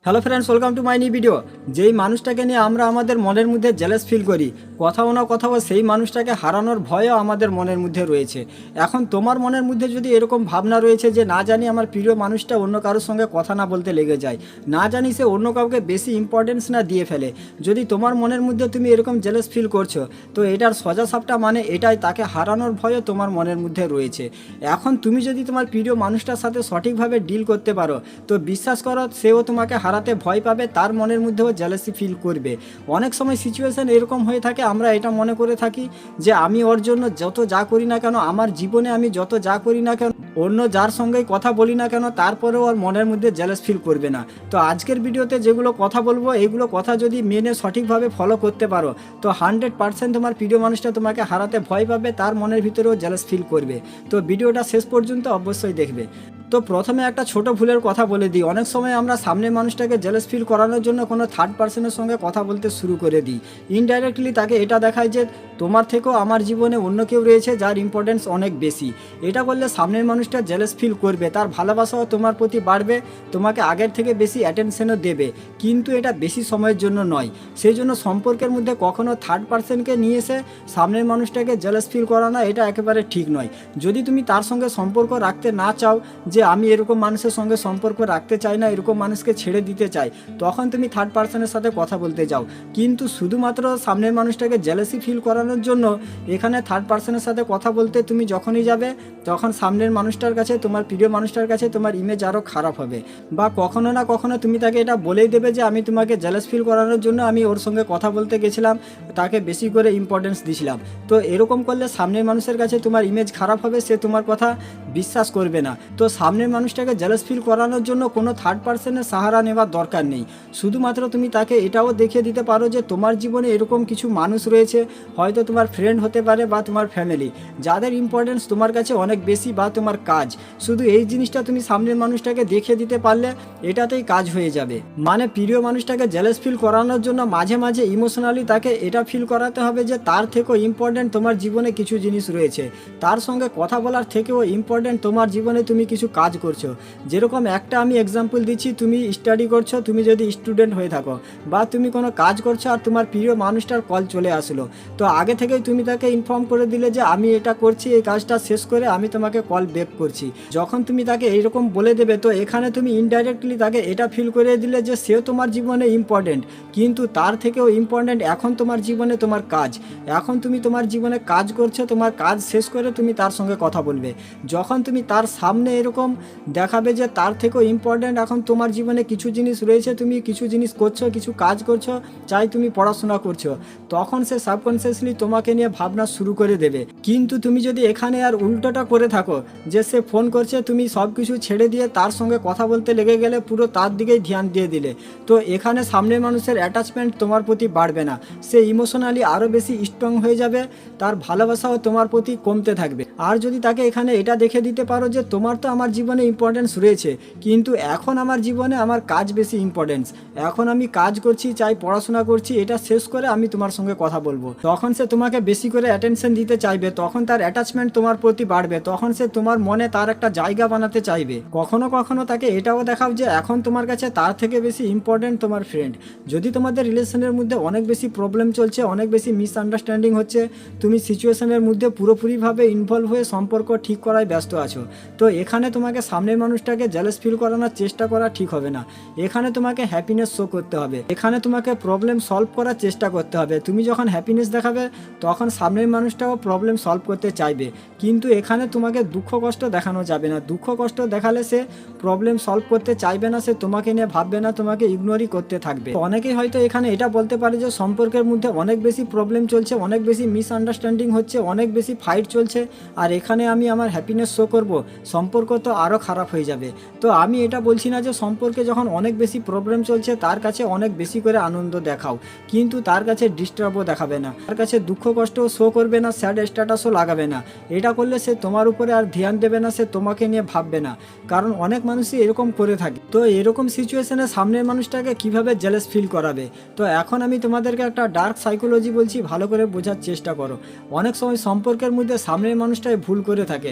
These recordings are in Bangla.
Hello friends, welcome to my new video. যেই মানুষটাকে নিয়ে আমরা আমাদের মনের মধ্যে জেলাস ফিল করি, কোথাও না কোথাও সেই মানুষটাকে হারানোর ভয়ও আমাদের মনের মধ্যে রয়েছে। এখন তোমার মনের মধ্যে যদি এরকম ভাবনা রয়েছে যে না জানি আমার প্রিয় মানুষটা অন্য কারোর সঙ্গে কথা না বলতে লেগে যায়, না জানি সে অন্য কাউকে বেশি ইম্পর্টেন্স না দিয়ে ফেলে, যদি তোমার মনের মধ্যে তুমি এরকম জেলাস ফিল করছো, তো এটার সোজা সাপটা মানে এটাই, তাকে হারানোর ভয়ও তোমার মনের মধ্যে রয়েছে। এখন তুমি যদি তোমার প্রিয় মানুষটার সাথে সঠিকভাবে ডিল করতে পারো, তো বিশ্বাস করো সেও তোমাকে হারাতে ভয় পাবে, তার মনের মধ্যেও জেলাসি ফিল করবে। অনেক সময় সিচুয়েশান এরকম হয়ে থাকে, আমরা এটা মনে করে থাকি যে আমি ওর জন্য যত যা করি না কেন, আমার জীবনে আমি যত যা করি না কেন, অন্য যার সঙ্গেই কথা বলি না কেন, তারপরেও ওর মনের মধ্যে জেলাস ফিল করবে না। তো আজকের ভিডিওতে যেগুলো কথা বলবো, এইগুলো কথা যদি মেনে সঠিকভাবে ফলো করতে পারো, তো 100% তোমার প্রিয় মানুষটা তোমাকে হারাতে ভয় পাবে, তার মনের ভিতরেও জেলাস ফিল করবে। তো ভিডিওটা শেষ পর্যন্ত অবশ্যই দেখবে। তো প্রথমে একটা ছোট ভুলের কথা বলে দিই, অনেক সময় আমরা সামনের মানুষটাকে জেলাস ফিল করানোর জন্য কোনো থার্ড পার্সনের সঙ্গে কথা বলতে শুরু করে দিই। ইনডাইরেক্টলি তাকে এটা দেখায় যে তোমার থেকেও আমার জীবনে অন্য কেউ রয়েছে যার ইম্পর্টেন্স অনেক বেশি। এটা করলে সামনের মানুষটা জেলাস ফিল করবে, তার ভালোবাসাও তোমার প্রতি বাড়বে, তোমাকে আগের থেকে বেশি অ্যাটেনশনও দেবে, কিন্তু এটা বেশি সময়ের জন্য নয়। সেই জন্য সম্পর্কের মধ্যে কখনো থার্ড পার্সনকে নিয়ে এসে সামনের মানুষটাকে জেলাস ফিল করানো এটা একেবারে ঠিক নয়। যদি তুমি তার সঙ্গে সম্পর্ক রাখতে না চাও, যে আমি এরকম মানুষের সঙ্গে সম্পর্ক রাখতে চাই না, এরকম মানুষকে ছেড়ে দিতে চাই, তখন তুমি থার্ড পার্সনের সাথে কথা বলতে যাও। কিন্তু শুধুমাত্র সামনের মানুষটাকে জেলাসি ফিল করানোর জন্য এখানে থার্ড পার্সনের সাথে কথা বলতে তুমি যখনই যাবে, তখন সামনের মানুষটার কাছে, তোমার প্রিয় মানুষটার কাছে তোমার ইমেজ আরও খারাপ হবে। বা কখনো না কখনো তুমি তাকে এটা বলেই দেবে যে আমি তোমাকে জেলাস ফিল করানোর জন্য আমি ওর সঙ্গে কথা বলতে গেছিলাম, তাকে বেশি করে ইম্পর্টেন্স দিয়েছিলাম। তো এরকম করলে সামনের মানুষের কাছে তোমার ইমেজ খারাপ হবে, সে তোমার কথা বিশ্বাস করবে না। তো সামনের মানুষটাকে জেলাস ফিল করানোর জন্য কোনো থার্ড পার্সনের সাহারা নেওয়ার দরকার নেই। শুধুমাত্র তুমি তাকে এটাও দেখিয়ে দিতে পারো যে তোমার জীবনে এরকম কিছু মানুষ রয়েছে, হয়তো তোমার ফ্রেন্ড হতে পারে বা তোমার ফ্যামিলি, যাদের ইম্পর্টেন্স তোমার কাছে অনেক বেশি, বা তোমার কাজ। শুধু এই জিনিসটা তুমি সামনের মানুষটাকে দেখিয়ে দিতে পারলে এটাতেই কাজ হয়ে যাবে। মানে প্রিয় মানুষটাকে জেলাস ফিল করানোর জন্য মাঝে মাঝে ইমোশনালি তাকে এটা ফিল করাতে হবে যে তার থেকেও ইম্পর্টেন্ট তোমার জীবনে কিছু জিনিস রয়েছে, তার সঙ্গে কথা বলার থেকেও ইম্পর্টেন্ট তোমার জীবনে তুমি কিছু কাজ করছো। যেরকম একটা আমি এক্সাম্পল দিচ্ছি, তুমি স্টাডি করছো, তুমি যদি স্টুডেন্ট হয়ে থাকো, বা তুমি কোনো কাজ করছো আর তোমার প্রিয় মানুষটার কল চলে আসলো, তো আগে থেকেই তুমি তাকে ইনফর্ম করে দিলে যে আমি এটা করছি, এই কাজটা শেষ করে আমি তোমাকে কল ব্যাক করছি। যখন তুমি তাকে এইরকম বলে দেবে, তো এখানে তুমি ইনডাইরেক্টলি তাকে এটা ফিল করে দিলে যে সেও তোমার জীবনে ইম্পর্টেন্ট, কিন্তু তার থেকেও ইম্পর্টেন্ট এখন তোমার জীবনে তোমার কাজ। এখন তুমি তোমার জীবনে কাজ করছো, তোমার কাজ শেষ করে তুমি তার সঙ্গে কথা বলবে। যখন তুমি তার সামনে এরকম দেখাবে যে তার থেকেও ইম্পর্টেন্ট এখন তোমার জীবনে কিছু জিনিস রয়েছে, তুমি কিছু জিনিস করছো, কিছু কাজ করছো, চাই তুমি পড়াশোনা করছো, তখন সে সাবকনসিয়াসলি তোমাকে নিয়ে ভাবনা শুরু করে দেবে। কিন্তু তুমি যদি এখানে আর উল্টোটা করে থাকো, যে সে ফোন করছে, তুমি সব কিছু ছেড়ে দিয়ে তার সঙ্গে কথা বলতে লেগে গেলে, পুরো তার দিকেই ধ্যান দিয়ে দিলে, তো এখানে সামনের মানুষের অ্যাটাচমেন্ট তোমার প্রতি বাড়বে না, সে ইমোশনালি আরও বেশি স্ট্রং হয়ে যাবে, তার ভালোবাসাও তোমার প্রতি কমতে থাকবে। আর যদি তাকে এখানে এটা দেখে দিতে পারো যে তোমার তো আমার জীবনে ইম্পর্টেন্স রয়েছে, কিন্তু এখন আমার জীবনে আমার কাজ বেশি ইম্পর্টেন্স, এখন আমি কাজ করছি, চাই পড়াশোনা করছি, এটা শেষ করে আমি তোমার সঙ্গে কথা বলবো, তখন সে তোমাকে বেশি করে অ্যাটেনশন দিতে চাইবে, তখন তার অ্যাটাচমেন্ট তোমার প্রতি বাড়বে, তখন সে তোমার মনে তার একটা জায়গা বানাতে চাইবে। কখনো কখনো তাকে এটাও দেখাও যে এখন তোমার কাছে তার থেকে বেশি ইম্পর্টেন্ট তোমার ফ্রেন্ড। যদি তোমাদের রিলেশনের মধ্যে অনেক বেশি প্রবলেম চলছে, অনেক বেশি মিসআন্ডারস্ট্যান্ডিং হচ্ছে, তুমি সিচুয়েশনের মধ্যে পুরোপুরিভাবে ইনভলভ হয়ে সম্পর্ক ঠিক করায় ব্যস্ত আছো, তো এখানে তোমাকে সামনের মানুষটাকে জেলাস ফিল করানোর চেষ্টা করা ঠিক হবে না। এখানে তোমাকে হ্যাপিনেস শো করতে হবে, এখানে তোমাকে প্রবলেম সলভ করার চেষ্টা করতে হবে। তুমি যখন হ্যাপিনেস দেখাবে, তখন সামনের মানুষটাও প্রবলেম সলভ করতে চাইবে, কিন্তু এখানে তোমাকে দুঃখ কষ্ট দেখানো যাবে না। দুঃখ কষ্ট দেখালে সে প্রবলেম সলভ করতে চাইবে না, সে তোমাকে নিয়ে ভাববে না, তোমাকে ইগনোরই করতে থাকবে। অনেকেই হয়তো এখানে এটা বলতে পারে যে সম্পর্কের মধ্যে অনেক বেশি প্রবলেম চলছে, অনেক বেশি মিসআন্ডারস্ট্যান্ডিং হচ্ছে, অনেক বেশি ফাইট চলছে, আর এখানে আমি আমার হ্যাপিনেস শো করব, সম্পর্ক তো আরও খারাপ হয়ে যাবে। তো আমি এটা বলছি না যে সম্পর্কে যখন অনেক বেশি প্রবলেম চলছে তার কাছে অনেক বেশি করে আনন্দ দেখাও, কিন্তু তার কাছে ডিস্টার্বও দেখাবে না, তার কাছে দুঃখ কষ্টও শো করবে না, স্যাড স্ট্যাটাসও লাগাবে না। এটা করলে সে তোমার উপরে আর ধ্যান দেবে না, সে তোমাকে নিয়ে ভাববে না, কারণ অনেক মানুষই এরকম করে থাকে। তো এরকম সিচুয়েশনে সামনের মানুষটাকে কিভাবে জেলাস ফিল করাবে, তো এখন আমি তোমাদেরকে একটা ডার্ক সাইকোলজি বলছি, ভালো করে বোঝার চেষ্টা করো। অনেক সময় সম্পর্কের মধ্যে সামনের মানুষটাই ভুল করে থাকে।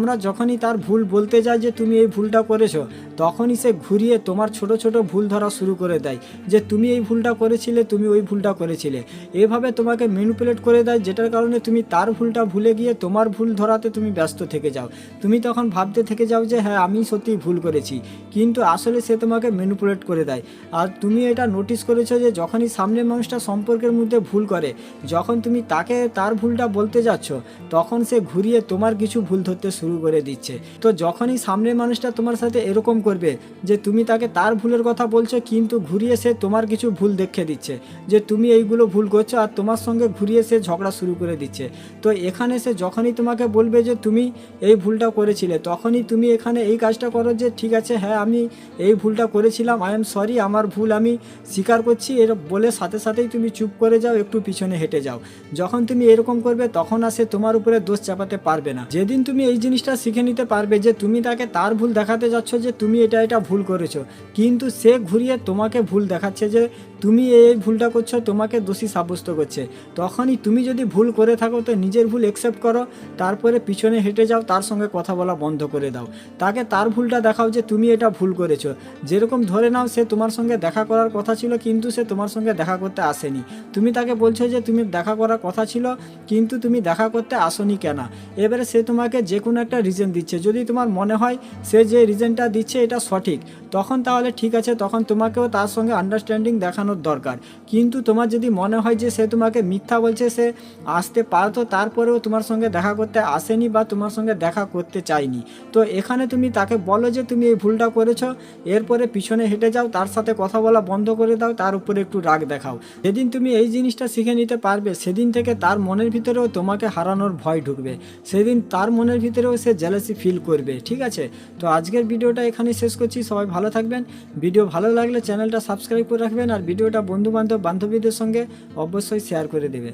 আমরা যখনই তার ভুল বলতে যাই যে তুমি এই ভুলটা করেছো, তখনই সে ঘুরিয়ে তোমার ছোট ছোট ভুল ধরা শুরু করে দেয় যে তুমি এই ভুলটা করেছিলে, তুমি ওই ভুলটা করেছিলে। এভাবে তোমাকে ম্যানিপুলেট করে দেয়, যেটার কারণে তুমি তার ভুলটা ভুলে গিয়ে তোমার ভুল ধরাতে তুমি ব্যস্ত থেকে যাও। তুমি তখন ভাবতে থেকে যাও যে হ্যাঁ আমি সত্যিই ভুল করেছি, কিন্তু আসলে সে তোমাকে ম্যানিপুলেট করে দেয়। আর তুমি এটা নোটিস করেছো যে যখনই সামনের মানুষটা সম্পর্কের মধ্যে ভুল করে, যখন তুমি তাকে তার ভুলটা বলতে যাচ্ছ, তখন সে ঘুরিয়ে তোমার কিছু ভুল ধরতে শুরু করে দিচ্ছে। তো যখনই সামনের মানুষটা তোমার সাথে এরকম করবে যে তুমি তাকে তার ভুলের কথা বলছো, কিন্তু ঘুরিয়ে সে তোমার কিছু ভুল দেখিয়ে দিচ্ছে যে তুমি এইগুলো ভুল করছো, আর তোমার সঙ্গে ঘুরিয়ে সে ঝগড়া শুরু করে দিচ্ছে। তো এখানে সে যখনই তোমাকে বলবে যে তুমি এই ভুলটা করেছিলে, তখনই তুমি এখানে এই কাজটা করো যে ঠিক আছে হ্যাঁ আমি এই ভুলটা করেছিলাম, আই এম সরি, আমার ভুল আমি স্বীকার করছি, এর বলে সাথে সাথেই তুমি চুপ করে যাও, একটু পিছনে হেঁটে যাও। যখন তুমি এরকম করবে তখন আর সে তোমার উপরে দোষ চাপাতে পারবে না। যেদিন তুমি এই জিনিসটা শিখে নিতে পারবে যে তুমি তাকে তার ভুল দেখাতে যাচ্ছ যে তুমি এটা ভুল করেছো, কিন্তু সে ঘুরিয়ে তোমাকে ভুল দেখাচ্ছে যে তুমি এই ভুলটা করছো, তোমাকে দোষী সাব্যস্ত করছে, তখনই তুমি যদি ভুল করে থাকো তো নিজের ভুল অ্যাকসেপ্ট করো, তারপরে পিছনে হেঁটে যাও, তার সঙ্গে কথা বলা বন্ধ করে দাও। তাকে তার ভুলটা দেখাও যে তুমি এটা ভুল করেছো। যেরকম ধরে নাও সে তোমার সঙ্গে দেখা করার কথা ছিল, কিন্তু সে তোমার সঙ্গে দেখা করতে আসেনি। তুমি তাকে বলছো যে তুমি দেখা করার কথা ছিল, কিন্তু তুমি দেখা করতে আসোনি কেন। এবারে সে তোমাকে যে কোনো একটা রিজন দিচ্ছে, যদি তোমার মনে হয় সে যে রিজনটা দিচ্ছে এটা সঠিক, তখন তাহলে ঠিক আছে, তখন তোমাকেও তার সঙ্গে আন্ডারস্ট্যান্ডিং দেখানোর দরকার। কিন্তু তোমার যদি মনে হয় যে সে তোমাকে মিথ্যা বলছে, সে আসতে পারতো তারপরেও তোমার সঙ্গে দেখা করতে আসেনি বা তোমার সঙ্গে দেখা করতে চাইনি, তো এখানে তুমি তাকে বলো যে তুমি এই ভুলটা করেছো, এরপরে পিছনে হেঁটে যাও, তার সাথে কথা বলা বন্ধ করে দাও, তার উপরে একটু রাগ দেখাও। যেদিন তুমি এই জিনিসটা শিখে নিতে পারবে, সেদিন থেকে তার মনের ভিতরেও তোমাকে হারানোর ভয় ঢুকবে, সেদিন তার মনের ভিতরেও সে জেলাসি ফিল করবে। ঠিক আছে, তো আজকের ভিডিওটা এখানেই শেষ করছি। সবাই ভালো থাকবেন। ভিডিও ভালো লাগলে চ্যানেলটা সাবস্ক্রাইব করে রাখবেন, আর ভিডিওটা বন্ধু বান্ধবীদের সঙ্গে অবশ্যই শেয়ার করে দেবে।